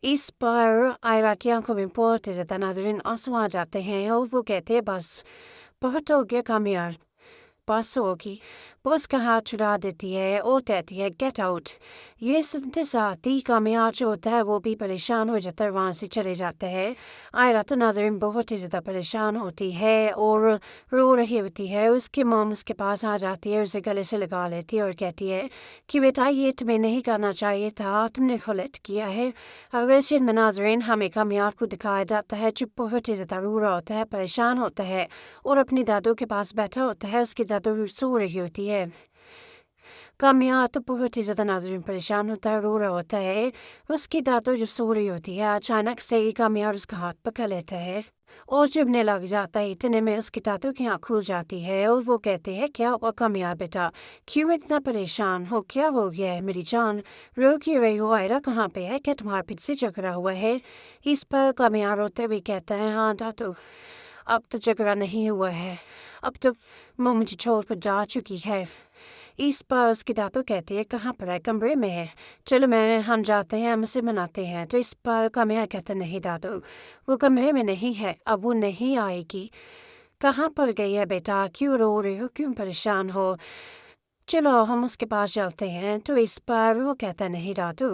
Speaker 7: اس پر آئرا کی آنکھوں میں بہت زیادہ ناظرین آنسو آ جاتے ہیں اور وہ کہتے ہیں بس بہت ہو گیا کامیاب، पास होगी वो उसका हाथ छुड़ा देती है और कहती है गेट आउट। ये सुनते साथ ही कामयाब जो होता है वो भी परेशान हो जाता है, वहाँ से चले जाते हैं। आयरा तो नाज़रीन बहुत ही ज़्यादा परेशान होती है और रो रही होती है। उसकी मॉम उसके पास आ जाती है, उसे गले से लगा लेती है और कहती है कि बेटा ये तुम्हें नहीं करना चाहिए था, तुमने गलत किया है। अगर सीन में नाज़रीन हमें कामयाब को दिखाया जाता है जो बहुत ही ज़्यादा रो रहा होता है, परेशान होता है और अपनी दादू के पास बैठा होता है। उसकी दादू सो रही होती है। कामयाब तो बहुत ही ज़्यादा नाज़रीन परेशान होता है, रो रहा होता है। उसकी दादू जो सो रही होती है अचानक से ही कामयाब उसका हाथ पकड़ लेता है और चुभने लग जाता है। इतने में उसकी दादू की आँख खुल जाती है और वो कहते हैं क्या हुआ कामयाब बेटा, क्यों इतना परेशान हो, क्या हो गया है मेरी जान, रो क्यों रही हो, आयरा कहाँ पे है, क्या तुम्हारे पीछे झगड़ा हुआ है। इस पर कामयाब रोते हुए कहता है हाँ दादू अब तो झगड़ा नहीं हुआ है, अब तो वो मुझे छोड़ कर जा चुकी है। इस पर उसकी दादू कहती है कहाँ पर है, कमरे में है, चलो हम जाते हैं, हम उसे मनाते हैं। तो इस पर कामयाब कहते नहीं दादू वो कमरे में नहीं है, अब वो नहीं आएगी। कहाँ पर गई है बेटा, क्यों रो रही हो, क्यों परेशान हो, चलो हम उसके पास चलते हैं। तो इस पर वो कहता नहीं दादू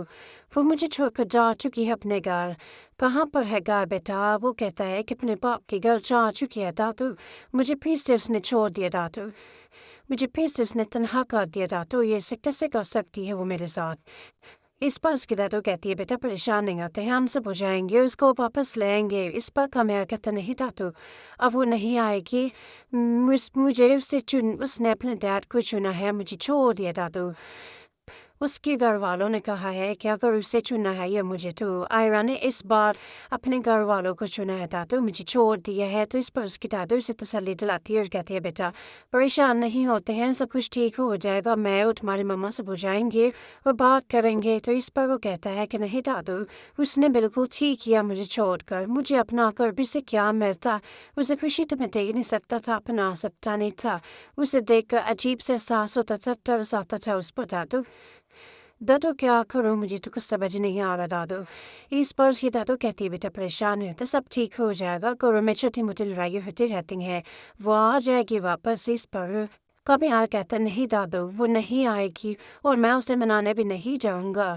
Speaker 7: वो मुझे छोड़कर जा चुकी है अपने घर। कहाँ पर है घर बेटा, वो कहता है कि अपने बाप के घर जा चुकी है दादू, मुझे फिर से उसने छोड़ दिया दादू, मुझे फिर से उसने तन्हा कर दिया दादू, ये कैसे कर सकती है वो मेरे साथ। इस पर उसकी दादू कहती है बेटा परेशान नहीं होते, हम सब हो जाएंगे, उसको वापस लेंगे। इस पर कामयाब कहता नहीं दादू अब वो नहीं आएगी, मुझे उसने अपने डैड को चुना है, मुझे छोड़ दिया दादू। उसके घर वालों ने कहा है कि अगर उसे चुना है या मुझे, तो आयरा ने इस बार अपने घर वालों को चुना है दादू, मुझे छोड़ दिया है। तो इस पर उसकी दादू उसे तसल्ली दिलाती है और कहती है बेटा परेशान नहीं होते हैं, सब कुछ ठीक हो जाएगा, मैं और तुम्हारी मम्मा सब हो जाएंगे और बात करेंगे। तो इस पर वो कहता है कि नहीं दादू उसने बिल्कुल ठीक किया मुझे छोड़कर, मुझे अपना कर भी से क्या मिलता, उसे खुशी तो मैं दे नहीं सकता था, अपना सकता नहीं था, उसे देखकर अजीब से एहसास होता था, तरस आता था उस पर दादू क्या करूँ, मुझे तो कुछ समझ नहीं आ रहा दादू। इस पर उसकी दादू कहती है बेटा परेशान है तो सब ठीक हो जाएगा, घरों में छोटी मोटी लड़ाई होती रहती हैं, वो आ जाएगी वापस। इस पर कामयाब कहता नहीं दादू वो नहीं आएगी और मैं उसे मनाने भी नहीं जाऊँगा,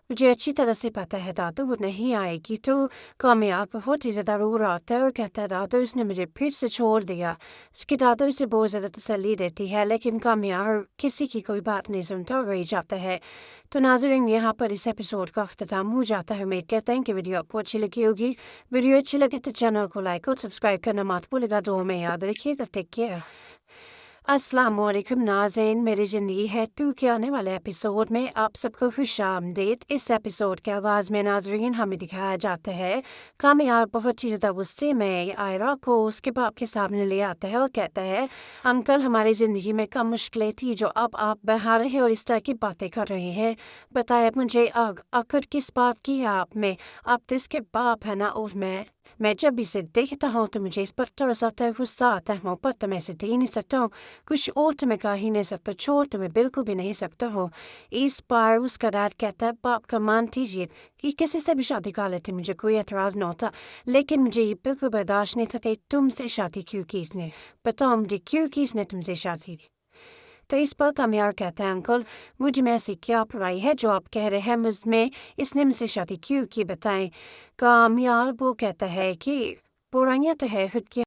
Speaker 7: मुझे अच्छी तरह से पता है दादू वो नहीं आएगी। तो कामयाब बहुत ही ज़्यादा रो रहा होता है और कहता है दादू उसने मुझे फिर से छोड़ दिया। उसकी दादू उसे बहुत ज़्यादा तसल्ली देती है लेकिन कामयाब किसी की कोई बात नहीं सुनता और रह जाता है। तो नाज़रीन यहाँ पर इस एपिसोड का अख्ताम हो जाता है। उम्मीद कहते हैं कि वीडियो आपको अच्छी लगी होगी। वीडियो अच्छी लगे तो चैनल को लाइक और सब्सक्राइब करना मत भूलिएगा। दुआ में याद रखिएगा। Take care. अस्सलाम वालेकुम नाज़रीन, मेरी ज़िंदगी है टू के आने वाले एपिसोड में आप सबको खुशामदीद। इस एपिसोड के आगाज़ में नाज़रीन हमें दिखाया जाता है कामयाब बहुत ही ज़्यादा गुस्से में आयरा को उसके बाप के सामने ले आता है और कहता है अंकल हमारी ज़िंदगी में कम मुश्किलें थी जो अब आप बहा रहे और इस तरह की बातें कर रहे हैं, बताया मुझे आखिर किस बात की है आप में, आप तो इसके बाप है ना, और मैं जब भी इसे देखता हूँ तो मुझे इस पर तरस आता है, गुस्सा आता है, मोहब्बत तो मैं इसे दे नहीं सकता हूँ, कुछ और तो मैं कह ही नहीं सकता, छोड़ तो मैं बिल्कुल भी नहीं सकता हूँ। इस बार उसका डैड कहता है बाप का मान दीजिए कि किसी से भी शादी कर लेते मुझे कोई एतराज़ न होता, लेकिन मुझे ये बिल्कुल बर्दाश्त नहीं था कि तुमसे शादी क्यों की इसने, बताओ मुझे क्यों की इसने तुमसे शादी। तो इस पर कामयाब कहता है अंकल मुझे में ऐसी क्या पढ़ाई है जो आप कह रहे हैं मुझमें, इसने मुझसे शादी क्यों की बताएं। कामयाब वो कहता है कि बुराइयाँ तो है खुद की